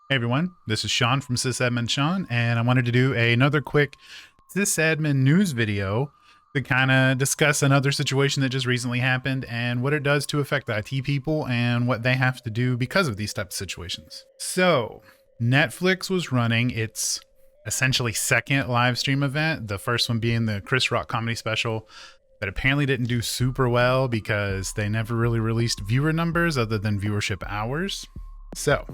Hey everyone, this is Sean from Sysadmin Sean, and I wanted to do another quick Sysadmin news video to kind of discuss another situation that just recently happened and what it does to affect IT people and what they have to do because of these types of situations. So, Netflix was running its essentially second live stream event, the first one being the Chris Rock comedy special that apparently didn't do super well because they never really released viewer numbers other than viewership hours. So,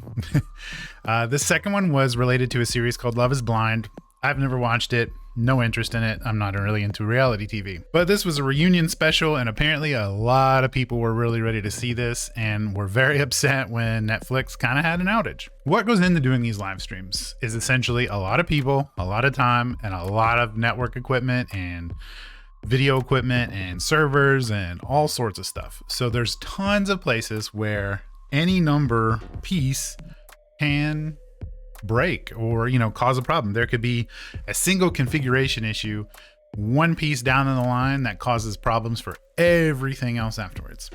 the second one was related to a series called Love is Blind. I've never watched it, no interest in it. I'm not really into reality TV. But this was a reunion special, and apparently a lot of people were really ready to see this and were very upset when Netflix kind of had an outage. What goes into doing these live streams is essentially a lot of people, a lot of time, and a lot of network equipment and video equipment and servers and all sorts of stuff. So there's tons of places where any number piece can break or cause a problem. There could be a single configuration issue, one piece down in the line that causes problems for everything else afterwards.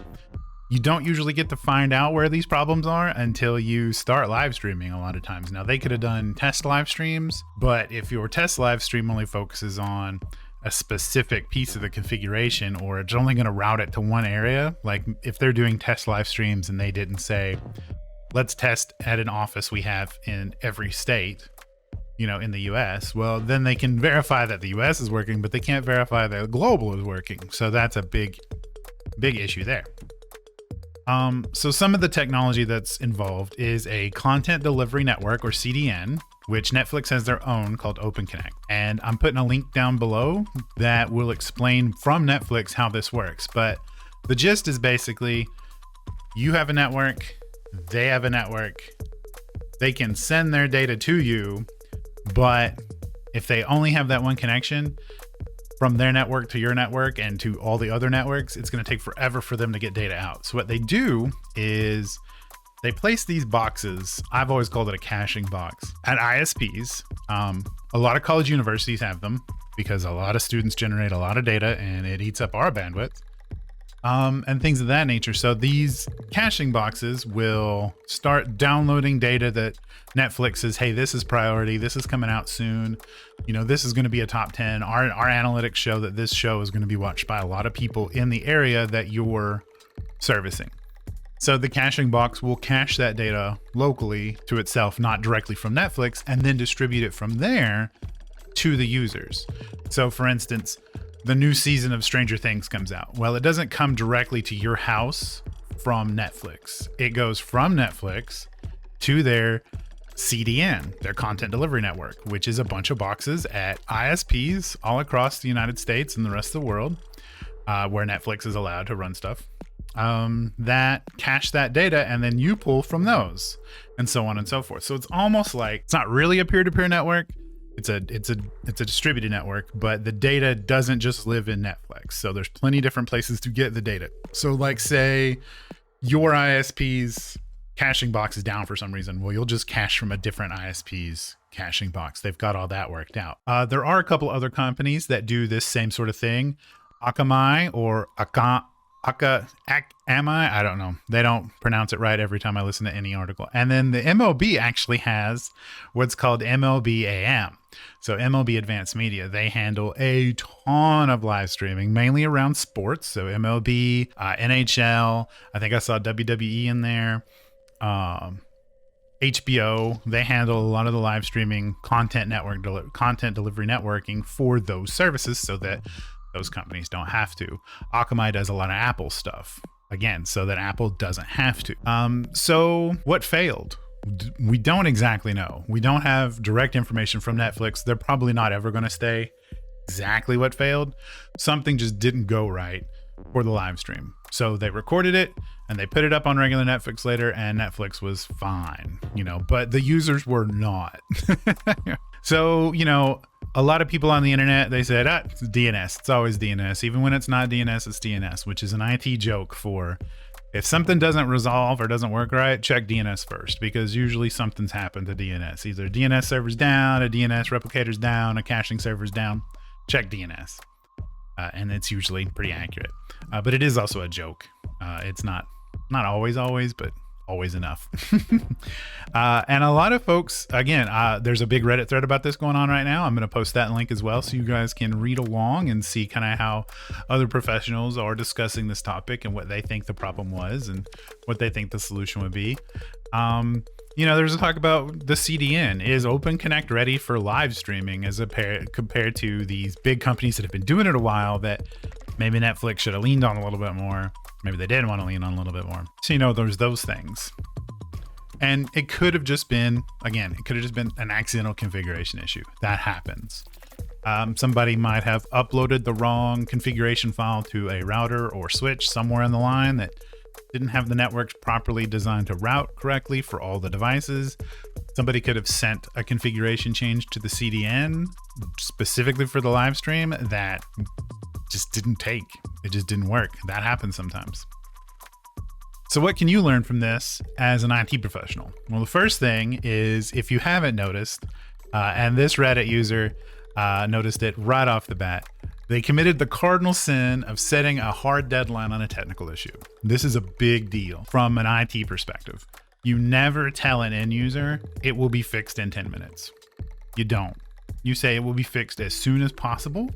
You don't usually get to find out where these problems are until you start live streaming a lot of times. Now, they could have done test live streams, but if your test live stream only focuses on a specific piece of the configuration, or it's only going to route it to one area, like if they're doing test live streams and they didn't say, let's test at an office we have in every state, in the US, well, then they can verify that the US is working, but they can't verify that global is working. So that's a big issue there. So some of the technology that's involved is a content delivery network, or CDN, which Netflix has their own called OpenConnect. And I'm putting a link down below that will explain from Netflix how this works. But the gist is basically you have a network, they have a network, they can send their data to you, but if they only have that one connection from their network to your network and to all the other networks, it's going to take forever for them to get data out. So what they do is they place these boxes. I've always called it a caching box at ISPs. A lot of college universities have them because a lot of students generate a lot of data and it eats up our bandwidth. And things of that nature. So these caching boxes will start downloading data that Netflix says, hey, this is priority. This is coming out soon. This is going to be a top 10. Our analytics show that this show is going to be watched by a lot of people in the area that you're servicing. So the caching box will cache that data locally to itself, not directly from Netflix, and then distribute it from there to the users. So for instance, the new season of Stranger Things comes out. Well, it doesn't come directly to your house from Netflix. It goes from Netflix to their CDN, their content delivery network, which is a bunch of boxes at ISPs all across the United States and the rest of the world, where Netflix is allowed to run stuff, that cache that data, and then you pull from those, and so on and so forth. So it's almost like it's not really a peer-to-peer network. It's a distributed network, but the data doesn't just live in Netflix. So there's plenty of different places to get the data. So like say your ISP's caching box is down for some reason. Well, you'll just cache from a different ISP's caching box. They've got all that worked out. There are a couple other companies that do this same sort of thing. Akamai or Akamai, I don't know. They don't pronounce it right every time I listen to any article. And then the MLB actually has what's called MLB AM. So MLB Advanced Media, they handle a ton of live streaming, mainly around sports. So MLB, NHL, I think I saw WWE in there. HBO, they handle a lot of the live streaming content delivery networking for those services so that those companies don't have to. Akamai does a lot of Apple stuff, again, so that Apple doesn't have to. So what failed? We don't exactly know. We don't have direct information from Netflix. They're probably not ever going to say exactly what failed. Something just didn't go right for the live stream. So they recorded it and they put it up on regular Netflix later, and Netflix was fine, but the users were not. So, a lot of people on the internet, they said, it's DNS. It's always DNS. Even when it's not DNS, it's DNS, which is an IT joke for if something doesn't resolve or doesn't work right, check DNS first, because usually something's happened to DNS. Either a DNS server's down, a DNS replicator's down, a caching server's down. Check DNS. And it's usually pretty accurate. But it is also a joke. It's not always, but always enough. And a lot of folks, again, there's a big Reddit thread about this going on right now. I'm going to post that link as well, so you guys can read along and see kind of how other professionals are discussing this topic and what they think the problem was and what they think the solution would be. There's a talk about the CDN. Is Open Connect ready for live streaming as compared to these big companies that have been doing it a while that maybe Netflix should have leaned on a little bit more. Maybe they did want to lean on a little bit more. So, there's those things. And it could have just been, an accidental configuration issue. That happens. Somebody might have uploaded the wrong configuration file to a router or switch somewhere in the line that didn't have the networks properly designed to route correctly for all the devices. Somebody could have sent a configuration change to the CDN specifically for the live stream that just didn't take. It just didn't work. That happens sometimes. So what can you learn from this as an IT professional? Well, the first thing is, if you haven't noticed, and this Reddit user noticed it right off the bat, they committed the cardinal sin of setting a hard deadline on a technical issue. This is a big deal from an IT perspective. You never tell an end user it will be fixed in 10 minutes. You don't. You say it will be fixed as soon as possible,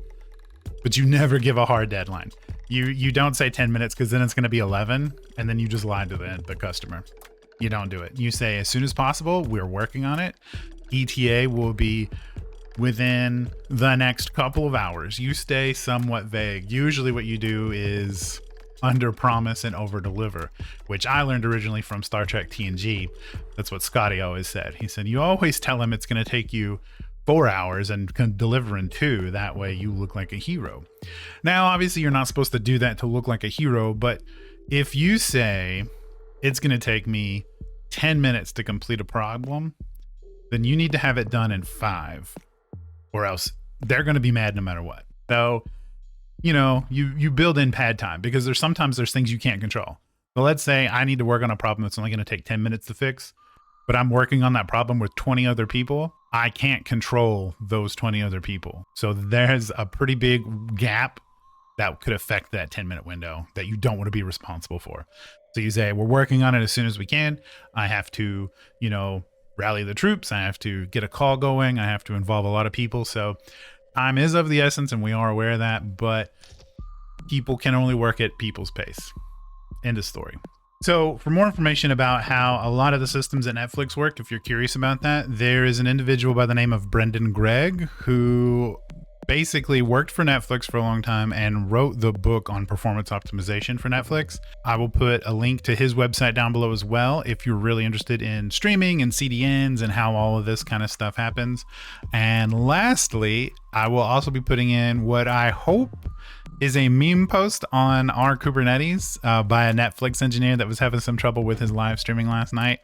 but you never give a hard deadline. You don't say 10 minutes, because then it's going to be 11, and then you just lied to the customer. You don't do it. You say as soon as possible, we're working on it. ETA will be within the next couple of hours. You stay somewhat vague. Usually what you do is under promise and over deliver, which I learned originally from Star Trek TNG. That's what Scotty always said. He said, you always tell him it's going to take you 4 hours and can deliver in 2. That way you look like a hero. Now, obviously you're not supposed to do that to look like a hero, but if you say it's going to take me 10 minutes to complete a problem, then you need to have it done in 5, or else they're going to be mad no matter what. So, you build in pad time, because sometimes there's things you can't control. So let's say I need to work on a problem that's only going to take 10 minutes to fix, but I'm working on that problem with 20 other people. I can't control those 20 other people. So there's a pretty big gap that could affect that 10-minute window that you don't want to be responsible for. So you say, we're working on it as soon as we can. I have to, rally the troops. I have to get a call going. I have to involve a lot of people. So time is of the essence, and we are aware of that, but people can only work at people's pace. End of story. So for more information about how a lot of the systems at Netflix work, if you're curious about that, there is an individual by the name of Gregg who basically worked for Netflix for a long time and wrote the book on performance optimization for Netflix. I will put a link to his website down below as well if you're really interested in streaming and CDNs and how all of this kind of stuff happens. And lastly, I will also be putting in what I hope is a meme post on our Kubernetes by a Netflix engineer that was having some trouble with his live streaming last night.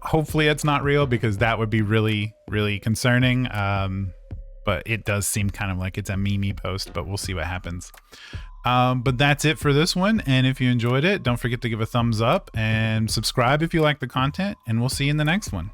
Hopefully it's not real, because that would be really, really concerning. But it does seem kind of like it's a meme post, but we'll see what happens. But that's it for this one. And if you enjoyed it, don't forget to give a thumbs up and subscribe if you like the content, and we'll see you in the next one.